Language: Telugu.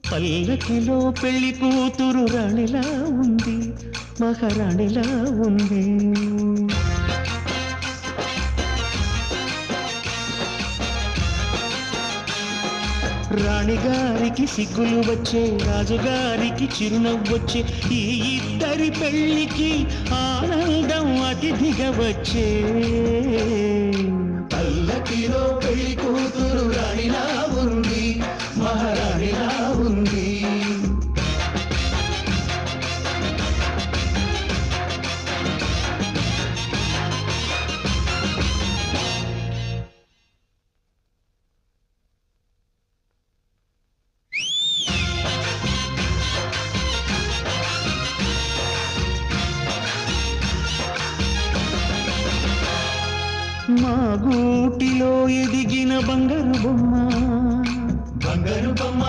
పల్లకిలో పెళ్లి కూతురు రాణిలా ఉంది, మహారాణిలా ఉంది. రాణిగారికి సిగ్గులు వచ్చే, రాజుగారికి చిరునవ్వొచ్చే, ఈ ఇద్దరి పెళ్లికి ఆనందం అతిథిగా వచ్చే. పల్లకిలో పెళ్లి కూతురు రాణిలా ఉంది, మహారాణిలా ఉంది. మా గూటిలో ఎదిగిన బంగారు బొమ్మ, బంగారు బొమ్మ